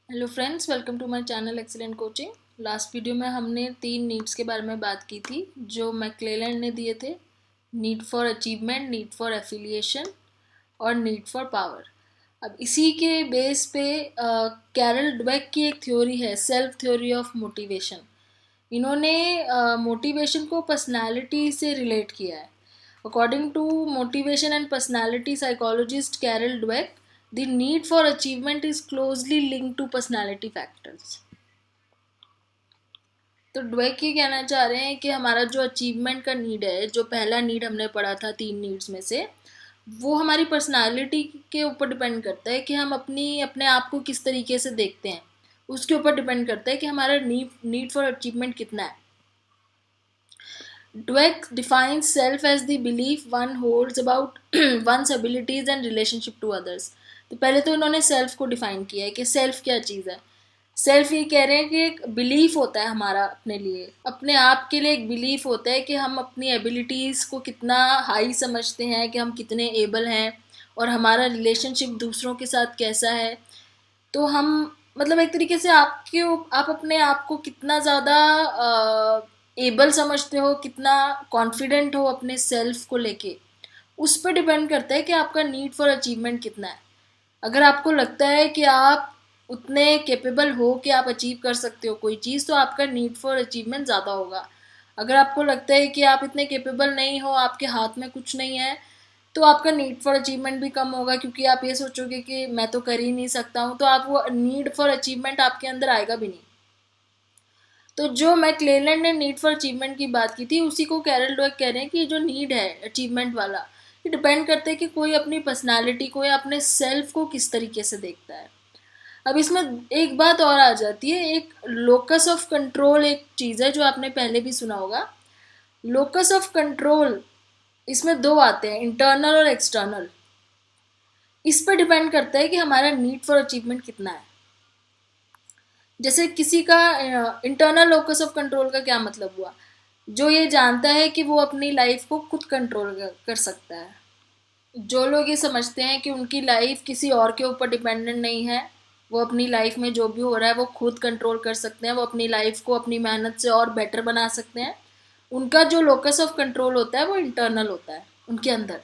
Hello friends, welcome to my channel excellent coaching. Last video में हमने 3 needs के बारे में बात की थी जो मैक्लेलैंड ने दिए थे। Need for achievement, need for affiliation और नीड फॉर पावर। अब इसी के बेस पे कैरल डवेक की एक थ्योरी है, सेल्फ थ्योरी ऑफ मोटिवेशन। इन्होंने मोटिवेशन को पर्सनालिटी से रिलेट किया है। According to motivation and personality psychologist Carol Dweck, the need for achievement is closely linked to personality factors. तो ड्वेक ये कहना चाह रहे हैं कि हमारा जो अचीवमेंट का नीड है, जो पहला नीड हमने पढ़ा था 3 नीड्स में से, वो हमारी पर्सनालिटी के ऊपर डिपेंड करता है कि हम अपने आप को किस तरीके से देखते हैं। उसके ऊपर डिपेंड करता है कि हमारा नीड फॉर अचीवमेंट कितना है। Dweck defines self as the belief one holds about one's abilities and relationship to others। तो पहले तो इन्होंने सेल्फ को डिफाइन किया है कि सेल्फ क्या चीज़ है। सेल्फ ये कह रहे हैं कि एक बिलीफ होता है हमारा अपने लिए, अपने आप के लिए एक बिलीफ होता है कि हम अपनी एबिलिटीज़ को कितना हाई समझते हैं, कि हम कितने एबल हैं और हमारा रिलेशनशिप दूसरों के साथ कैसा है। तो हम मतलब एक तरीके से आप अपने आप को कितना ज़्यादा एबल समझते हो, कितना कॉन्फिडेंट हो अपने सेल्फ को लेके, उस पर डिपेंड करता है कि आपका नीड फॉर अचीवमेंट कितना है। अगर आपको लगता है कि आप उतने कैपेबल हो कि आप अचीव कर सकते हो कोई चीज़, तो आपका नीड फॉर अचीवमेंट ज़्यादा होगा। अगर आपको लगता है कि आप इतने कैपेबल नहीं हो, आपके हाथ में कुछ नहीं है, तो आपका नीड फॉर अचीवमेंट भी कम होगा, क्योंकि आप ये सोचोगे कि मैं तो कर ही नहीं सकता हूँ, तो आप वो नीड फॉर अचीवमेंट आपके अंदर आएगा भी नहीं। तो जो मैक्लेलैंड ने नीड फॉर अचीवमेंट की बात की थी, उसी को कैरल डवेक कह रहे हैं कि ये जो नीड है अचीवमेंट वाला, ये डिपेंड करता है कि कोई अपनी पर्सनालिटी को या अपने सेल्फ को किस तरीके से देखता है। अब इसमें एक बात और आ जाती है, एक लोकस ऑफ कंट्रोल एक चीज़ है जो आपने पहले भी सुना होगा। लोकस ऑफ कंट्रोल, इसमें 2 आते हैं, इंटरनल और एक्सटर्नल। इस पर डिपेंड करता है कि हमारा नीड फॉर अचीवमेंट कितना है। जैसे किसी का इंटरनल लोकस ऑफ कंट्रोल का क्या मतलब हुआ, जो ये जानता है कि वो अपनी लाइफ को खुद कंट्रोल कर सकता है। जो लोग ये समझते हैं कि उनकी लाइफ किसी और के ऊपर डिपेंडेंट नहीं है, वो अपनी लाइफ में जो भी हो रहा है वो खुद कंट्रोल कर सकते हैं, वो अपनी लाइफ को अपनी मेहनत से और बेटर बना सकते हैं, उनका जो लोकस ऑफ कंट्रोल होता है वो इंटरनल होता है उनके अंदर।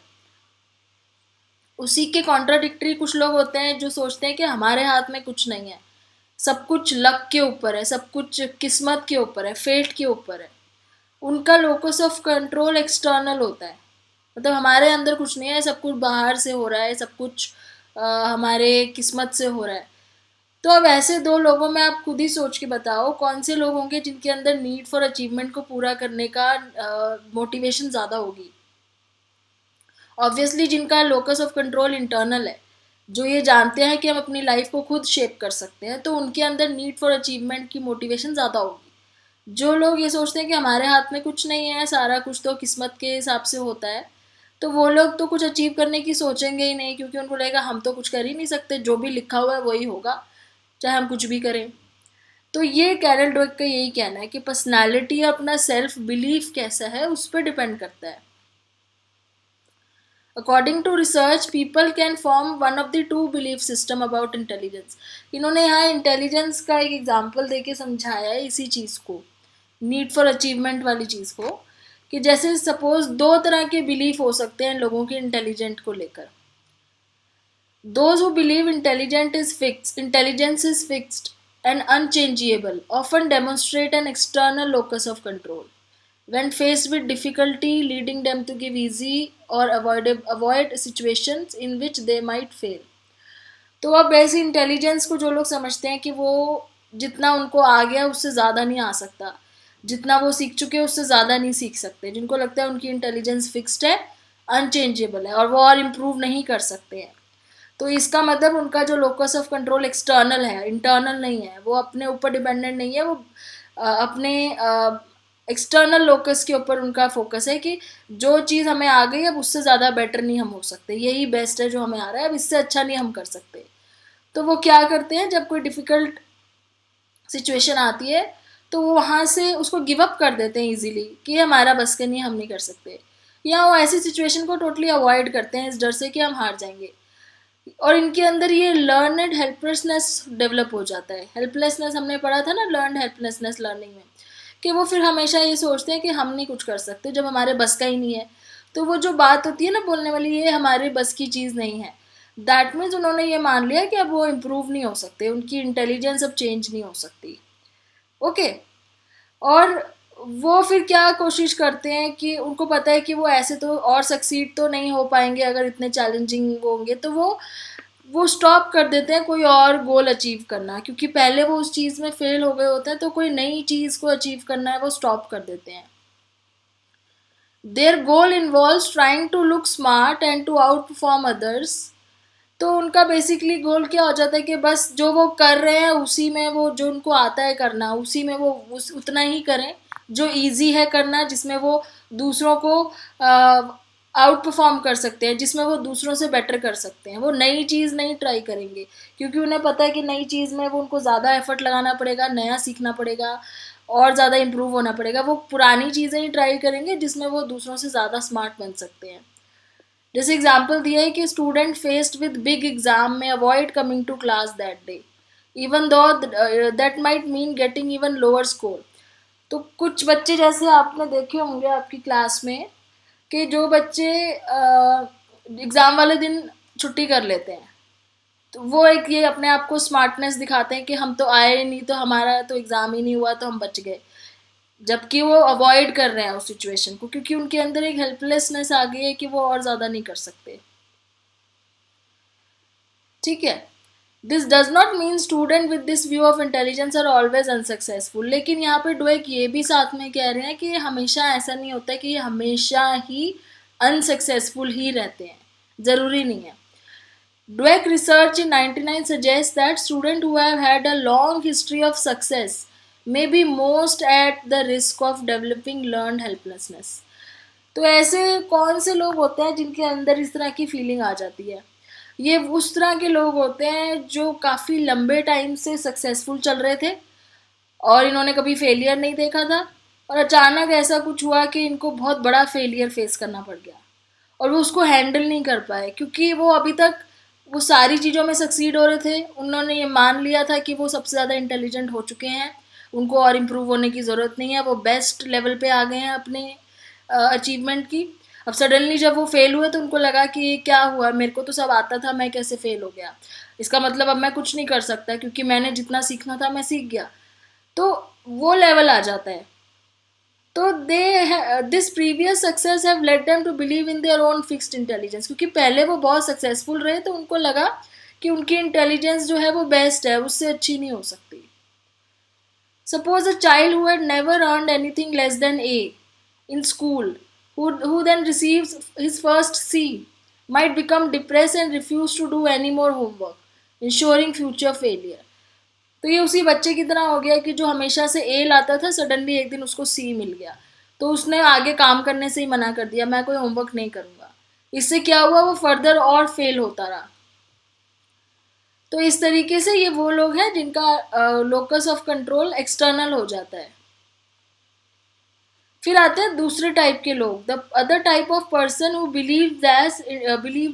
उसी के कॉन्ट्राडिक्टरी कुछ लोग होते हैं जो सोचते हैं कि हमारे हाथ में कुछ नहीं है, सब कुछ लक के ऊपर है, सब कुछ किस्मत के ऊपर है, फेट के ऊपर है। उनका लोकस ऑफ कंट्रोल एक्सटर्नल होता है, मतलब हमारे अंदर कुछ नहीं है, सब कुछ बाहर से हो रहा है, सब कुछ हमारे किस्मत से हो रहा है। तो अब ऐसे 2 लोगों में आप खुद ही सोच के बताओ कौन से लोग होंगे जिनके अंदर नीड फॉर अचीवमेंट को पूरा करने का मोटिवेशन ज़्यादा होगी। ऑब्वियसली जिनका लोकस ऑफ कंट्रोल इंटरनल है, जो ये जानते हैं कि हम अपनी लाइफ को खुद शेप कर सकते हैं, तो उनके अंदर नीड फॉर अचीवमेंट की मोटिवेशन ज़्यादा होगी। जो लोग ये सोचते हैं कि हमारे हाथ में कुछ नहीं है, सारा कुछ तो किस्मत के हिसाब से होता है, तो वो लोग तो कुछ अचीव करने की सोचेंगे ही नहीं, क्योंकि उनको लगेगा हम तो कुछ कर ही नहीं सकते, जो भी लिखा हुआ है वही होगा, चाहे हम कुछ भी करें। तो ये कैरल डवेक का यही कहना है कि पर्सनालिटी, अपना सेल्फ बिलीफ कैसा है उस पर डिपेंड करता है। According to research, people can form one of the two belief system about intelligence। इन्होंने यहाँ इंटेलिजेंस का एक एग्जाम्पल देके समझाया है इसी चीज़ को, नीड फॉर अचीवमेंट वाली चीज़ को, कि जैसे सपोज 2 तरह के बिलीफ हो सकते हैं लोगों के इंटेलिजेंट को लेकर। Those who believe intelligence is fixed and unchangeable often demonstrate an external locus of control when faced with difficulty, leading them to give easy or avoid situations in which they might fail। तो अब ऐसी intelligence को जो लोग समझते हैं कि वो जितना उनको आ गया उससे ज़्यादा नहीं आ सकता, जितना वो सीख चुके हैं उससे ज़्यादा नहीं सीख सकते, जिनको लगता है उनकी इंटेलिजेंस फिक्स्ड है, अनचेंजेबल है और वो और इम्प्रूव नहीं कर सकते हैं, तो इसका मतलब उनका जो लोकस ऑफ कंट्रोल एक्सटर्नल है, इंटरनल नहीं है, वो अपने ऊपर डिपेंडेंट नहीं है, वो अपने एक्सटर्नल लोकस के ऊपर उनका फोकस है कि जो चीज़ हमें आ गई अब उससे ज़्यादा बेटर नहीं हम हो सकते, यही बेस्ट है जो हमें आ रहा है, अब इससे अच्छा नहीं हम कर सकते। तो वो क्या करते हैं, जब कोई डिफ़िकल्ट सिचुएशन आती है तो वो वहाँ से उसको गिव अप कर देते हैं इजीली, कि ये हमारा बस के नहीं, हम नहीं कर सकते, या वो ऐसी सिचुएशन को टोटली अवॉइड करते हैं इस डर से कि हम हार जाएंगे। और इनके अंदर ये लर्नड हेल्पलेसनेस डेवलप हो जाता है। हेल्पलेसनेस हमने पढ़ा था ना, लर्नड हेल्पलेसनेस लर्निंग में, कि वो फिर हमेशा ये सोचते हैं कि हम नहीं कुछ कर सकते जब हमारे बस का ही नहीं है। तो वो जो बात होती है ना बोलने वाली, ये हमारे बस की चीज़ नहीं है। दैट मीन्स उन्होंने ये मान लिया कि अब वो इम्प्रूव नहीं हो सकते, उनकी इंटेलिजेंस अब चेंज नहीं हो सकती। ओके। और वो फिर क्या कोशिश करते हैं कि उनको पता है कि वो ऐसे तो और सक्सीड तो नहीं हो पाएंगे अगर इतने चैलेंजिंग वो होंगे, तो वो स्टॉप कर देते हैं कोई और गोल अचीव करना, क्योंकि पहले वो उस चीज़ में फेल हो गए होते हैं, तो कोई नई चीज़ को अचीव करना है वो स्टॉप कर देते हैं। Their goal involves trying to look smart and to outperform others. तो उनका बेसिकली गोल क्या हो जाता है कि बस जो वो कर रहे हैं उसी में, वो जो उनको आता है करना उसी में वो उतना ही करें जो इजी है करना, जिसमें वो दूसरों को आउट परफॉर्म कर सकते हैं, जिसमें वो दूसरों से बेटर कर सकते हैं। वो नई चीज़ नहीं ट्राई करेंगे, क्योंकि उन्हें पता है कि नई चीज़ में वो उनको ज़्यादा एफर्ट लगाना पड़ेगा, नया सीखना पड़ेगा और ज़्यादा इम्प्रूव होना पड़ेगा। वो पुरानी चीज़ें ही ट्राई करेंगे जिसमें वो दूसरों से ज़्यादा स्मार्ट बन सकते हैं। जैसे एग्जाम्पल दिया है कि student faced with big exam में avoid coming to class that day, even though that might mean getting even lower score. तो कुछ बच्चे जैसे आपने देखे होंगे आपकी क्लास में कि जो बच्चे एग्ज़ाम वाले दिन छुट्टी कर लेते हैं, तो वो एक ये अपने आप को स्मार्टनेस दिखाते हैं कि हम तो आए ही नहीं, तो हमारा तो एग्ज़ाम ही नहीं हुआ, तो हम बच गए। जबकि वो अवॉइड कर रहे हैं उस सिचुएशन को, क्योंकि उनके अंदर एक हेल्पलेसनेस आ गई है कि वो और ज़्यादा नहीं कर सकते। ठीक है। This does not mean student with this view of intelligence are always unsuccessful, लेकिन यहाँ पे ड्वेक ये भी साथ में कह रहे हैं कि हमेशा ऐसा नहीं होता कि ये हमेशा ही अनसक्सेसफुल ही रहते हैं, ज़रूरी नहीं है। Dweck research in 99 suggests that students who have had a long history of success may be most at the risk of developing learned helplessness. तो ऐसे कौन से लोग होते हैं जिनके अंदर इस तरह की फीलिंग आ जाती है? ये उस तरह के लोग होते हैं जो काफ़ी लंबे टाइम से सक्सेसफुल चल रहे थे और इन्होंने कभी फेलियर नहीं देखा था, और अचानक ऐसा कुछ हुआ कि इनको बहुत बड़ा फेलियर फेस करना पड़ गया और वो उसको हैंडल नहीं कर पाए, क्योंकि वो अभी तक वो सारी चीज़ों में सक्सीड हो रहे थे। उन्होंने ये मान लिया था कि वो सबसे ज़्यादा इंटेलिजेंट हो चुके हैं, उनको और इम्प्रूव होने की ज़रूरत नहीं है, वो बेस्ट लेवल पे आ गए हैं अपने अचीवमेंट की। अब सडनली जब वो फेल हुए तो उनको लगा कि क्या हुआ, मेरे को तो सब आता था, मैं कैसे फेल हो गया, इसका मतलब अब मैं कुछ नहीं कर सकता क्योंकि मैंने जितना सीखना था मैं सीख गया। तो वो लेवल आ जाता है। तो this previous success have led them to believe in their own fixed intelligence, क्योंकि पहले वो बहुत सक्सेसफुल रहे तो उनको लगा कि उनकी इंटेलिजेंस जो है वो बेस्ट है, उससे अच्छी नहीं हो सकती। Suppose a child who had never earned anything less than A in school, who then receives his first C might become depressed and refuse to do any more homework, ensuring future failure. तो ये उसी बच्चे की तरह हो गया कि जो हमेशा से ए लाता था, सडनली एक दिन उसको सी मिल गया तो उसने आगे काम करने से ही मना कर दिया, मैं कोई होमवर्क नहीं करूँगा। इससे क्या हुआ, वो फर्दर और फेल होता रहा। तो इस तरीके से ये वो लोग हैं जिनका लोकस ऑफ कंट्रोल एक्सटर्नल हो जाता है। फिर आते हैं दूसरे टाइप के लोग, the other type of person who believe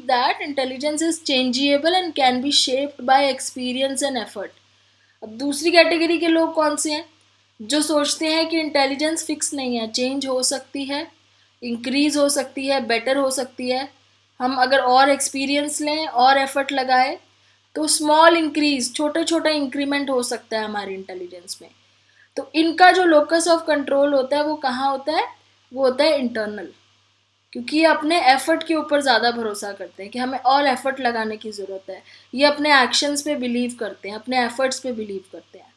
that intelligence is changeable and can be shaped by experience and effort. अब दूसरी कैटेगरी के लोग कौन से हैं? जो सोचते हैं कि इंटेलिजेंस फिक्स नहीं है, चेंज हो सकती है, इंक्रीज हो सकती है, बेटर हो सकती है। हम अगर और एक्सपीरियंस लें और एफर्ट लगाए तो स्मॉल इंक्रीज, छोटे छोटा इंक्रीमेंट हो सकता है हमारी इंटेलिजेंस में। तो इनका जो लोकस ऑफ कंट्रोल होता है वो कहाँ होता है? वो होता है इंटरनल, क्योंकि ये अपने एफर्ट के ऊपर ज़्यादा भरोसा करते हैं कि हमें और एफर्ट लगाने की ज़रूरत है। ये अपने एक्शंस पे बिलीव करते हैं, अपने एफर्ट्स पे बिलीव करते हैं।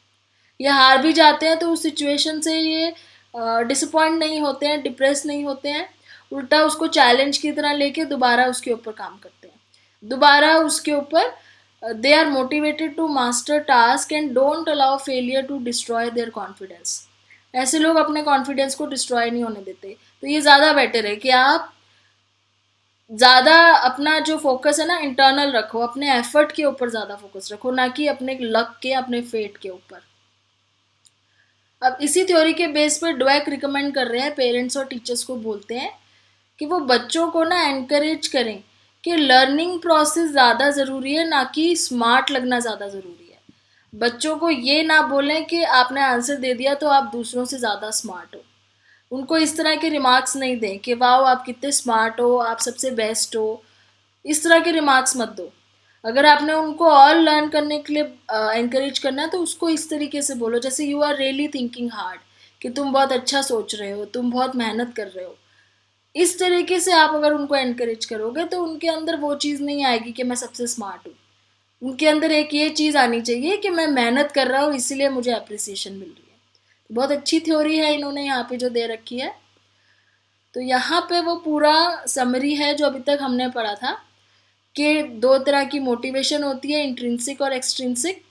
ये हार भी जाते हैं तो उस सिचुएशन से ये डिसअपॉइंट नहीं होते हैं, डिप्रेस नहीं होते हैं, उल्टा उसको चैलेंज की तरह लेके दोबारा उसके ऊपर काम करते हैं, दोबारा उसके ऊपर they are motivated to master task and don't allow failure to destroy their confidence. ऐसे लोग अपने कॉन्फिडेंस को डिस्ट्रॉय नहीं होने देते। तो ये ज़्यादा बेटर है कि आप ज़्यादा अपना जो फोकस है ना इंटरनल रखो, अपने एफर्ट के ऊपर ज़्यादा फोकस रखो, ना कि अपने लक के, अपने फेट के ऊपर। अब इसी थ्योरी के बेस पर ड्वेक रिकमेंड कर रहे हैं, पेरेंट्स और टीचर्स को बोलते हैं कि वो बच्चों को ना एनकरेज करें कि लर्निंग प्रोसेस ज़्यादा ज़रूरी है, ना कि स्मार्ट लगना ज़्यादा ज़रूरी है। बच्चों को ये ना बोलें कि आपने आंसर दे दिया तो आप दूसरों से ज़्यादा स्मार्ट हो। उनको इस तरह के रिमार्क्स नहीं दें कि वाओ आप कितने स्मार्ट हो, आप सबसे बेस्ट हो। इस तरह के रिमार्क्स मत दो। अगर आपने उनको और लर्न करने के लिए एनकरेज करना है तो उसको इस तरीके से बोलो, जैसे you are really thinking hard, कि तुम बहुत अच्छा सोच रहे हो, तुम बहुत मेहनत कर रहे हो। इस तरीके से आप अगर उनको एनकरेज करोगे तो उनके अंदर वो चीज़ नहीं आएगी कि मैं सबसे स्मार्ट हूँ। उनके अंदर एक ये चीज़ आनी चाहिए कि मैं मेहनत कर रहा हूँ, इसीलिए मुझे अप्रिसिएशन मिल रही है। बहुत अच्छी थ्योरी है इन्होंने यहाँ पे जो दे रखी है। तो यहाँ पे वो पूरा समरी है जो अभी तक हमने पढ़ा था कि दो तरह की मोटिवेशन होती है, इंट्रिंसिक और एक्सट्रिंसिक।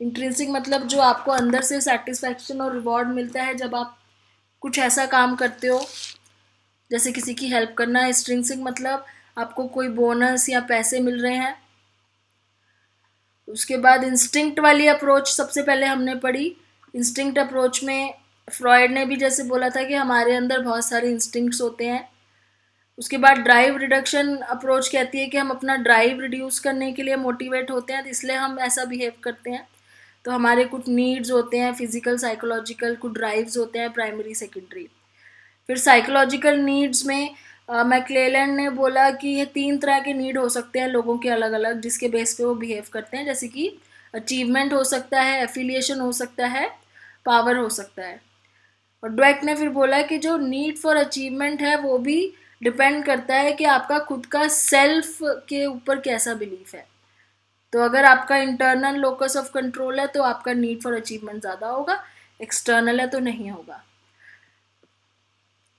इंट्रिंसिक मतलब जो आपको अंदर से सेटिस्फैक्शन और रिवॉर्ड मिलता है जब आप कुछ ऐसा काम करते हो, जैसे किसी की हेल्प करना। एक्सट्रिंसिक मतलब आपको कोई बोनस या पैसे मिल रहे हैं। उसके बाद इंस्टिंक्ट वाली अप्रोच सबसे पहले हमने पढ़ी। इंस्टिंक्ट अप्रोच में फ्रॉयड ने भी जैसे बोला था कि हमारे अंदर बहुत सारे इंस्टिंक्ट्स होते हैं। उसके बाद ड्राइव रिडक्शन अप्रोच कहती है कि हम अपना ड्राइव रिड्यूस करने के लिए मोटिवेट होते हैं, तो इसलिए हम ऐसा बिहेव करते हैं। तो हमारे कुछ नीड्स होते हैं, फिजिकल साइकोलॉजिकल, कुछ ड्राइव्स होते हैं, प्राइमरी सेकेंडरी। फिर साइकोलॉजिकल नीड्स में मैक्लेलैंड ने बोला कि ये 3 तरह के नीड हो सकते हैं लोगों के अलग अलग, जिसके बेस पे वो बिहेव करते हैं, जैसे कि अचीवमेंट हो सकता है, एफिलिएशन हो सकता है, पावर हो सकता है। और ड्वेक ने फिर बोला कि जो नीड फॉर अचीवमेंट है वो भी डिपेंड करता है कि आपका खुद का सेल्फ के ऊपर कैसा बिलीफ है। तो अगर आपका इंटरनल लोकस ऑफ कंट्रोल है तो आपका नीड फॉर अचीवमेंट ज़्यादा होगा, एक्सटर्नल है तो नहीं होगा।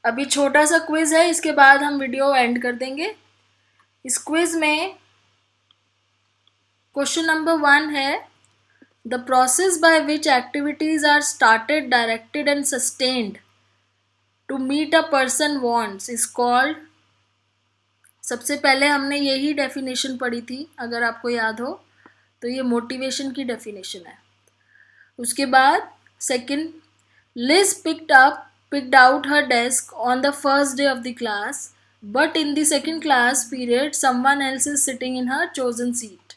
अभी छोटा सा क्विज है, इसके बाद हम वीडियो एंड कर देंगे। इस क्विज में क्वेश्चन नंबर 1 है, the process by which activities are started, directed and sustained to meet a person wants is called. सबसे पहले हमने यही डेफिनेशन पढ़ी थी, अगर आपको याद हो तो ये मोटिवेशन की डेफिनेशन है। उसके बाद second, Liz picked out her desk on the first day of the class, but in the second class period someone else is sitting in her chosen seat.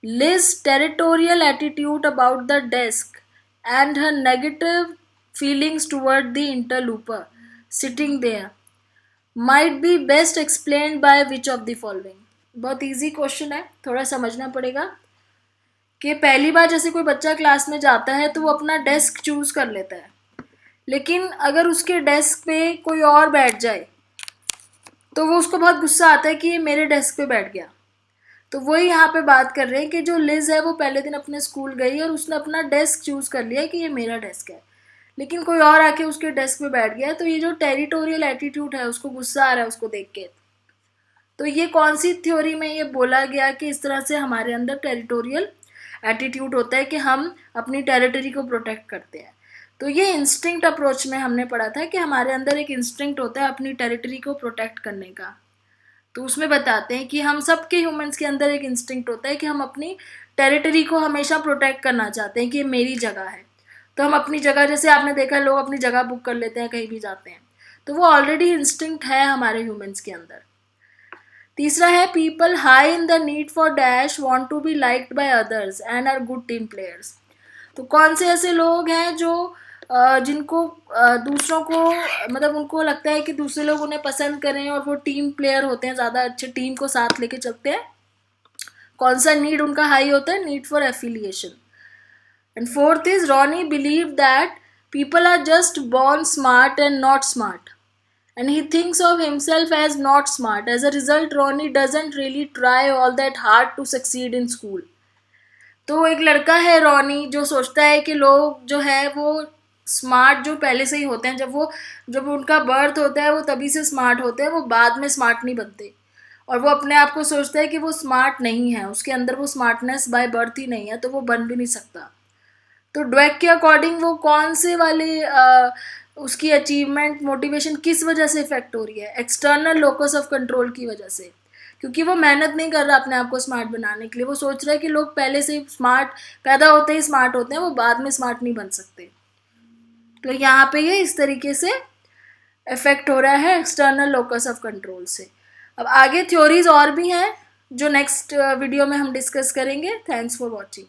Liz's territorial attitude about the desk and her negative feelings toward the interloper sitting there might be best explained by which of the following. बहुत easy question है, थोड़ा समझना पड़ेगा कि पहली बार जैसे कोई बच्चा क्लास में जाता है तो वो अपना डेस्क चूज कर लेता है, लेकिन अगर उसके डेस्क पे कोई और बैठ जाए तो वो उसको बहुत गुस्सा आता है कि ये मेरे डेस्क पे बैठ गया। तो वही यहाँ पे बात कर रहे हैं कि जो लिज है वो पहले दिन अपने स्कूल गई और उसने अपना डेस्क चूज कर लिया कि ये मेरा डेस्क है, लेकिन कोई और आके उसके डेस्क पे बैठ गया है, तो ये जो टेरिटोरियल एटीट्यूड है उसको गुस्सा आ रहा है उसको देख के। तो ये कौन सी थ्योरी में ये बोला गया कि इस तरह से हमारे अंदर टेरिटोरियल एटीट्यूड होता है कि हम अपनी टेरिटरी को प्रोटेक्ट करते हैं। तो ये इंस्टिंक्ट अप्रोच में हमने पढ़ा था कि हमारे अंदर एक इंस्टिंक्ट होता है अपनी टेरिटरी को प्रोटेक्ट करने का। तो उसमें बताते हैं कि हम सबके ह्यूमंस के अंदर एक इंस्टिंक्ट होता है कि हम अपनी टेरिटरी को हमेशा प्रोटेक्ट करना चाहते हैं कि ये मेरी जगह है। तो हम अपनी जगह, जैसे आपने देखा लोग अपनी जगह बुक कर लेते हैं कहीं भी जाते हैं, तो वो ऑलरेडी इंस्टिंक्ट है हमारे ह्यूमंस के अंदर। तीसरा है, people high in the need for dash want to be liked by others and are good team players. तो कौन से ऐसे लोग हैं जो जिनको दूसरों को, मतलब उनको लगता है कि दूसरे लोग उन्हें पसंद करें और वो टीम प्लेयर होते हैं, ज़्यादा अच्छे टीम को साथ लेके चलते हैं। कौन सा नीड उनका हाई होता है? Need for affiliation. And fourth is, Ronnie believe that people are just born smart and not smart and he thinks of himself as not smart. As a result, Ronnie doesn't really try all that hard to succeed in school. तो एक लड़का है Ronnie जो सोचता है कि लोग जो है वो स्मार्ट जो पहले से ही होते हैं, जब उनका बर्थ होता है वो तभी से स्मार्ट होते हैं, वो बाद में स्मार्ट नहीं बनते। और वो अपने आप को सोचता है कि वो स्मार्ट नहीं है, उसके अंदर वो स्मार्टनेस बाय बर्थ ही नहीं है, तो वो बन भी नहीं सकता। तो ड्वेक के अकॉर्डिंग वो कौन से वाले उसकी अचीवमेंट मोटिवेशन किस वजह से इफेक्ट हो रही है? एक्सटर्नल लोकस ऑफ कंट्रोल की वजह से, क्योंकि वो मेहनत नहीं कर रहा अपने आप को स्मार्ट बनाने के लिए। वो सोच रहा है कि लोग पहले से स्मार्ट पैदा होते ही स्मार्ट होते हैं, वो बाद में स्मार्ट नहीं बन सकते। तो यहाँ पे ये इस तरीके से इफेक्ट हो रहा है एक्सटर्नल लोकस ऑफ कंट्रोल से। अब आगे थ्योरीज और भी हैं जो नेक्स्ट वीडियो में हम डिस्कस करेंगे। Thanks for watching.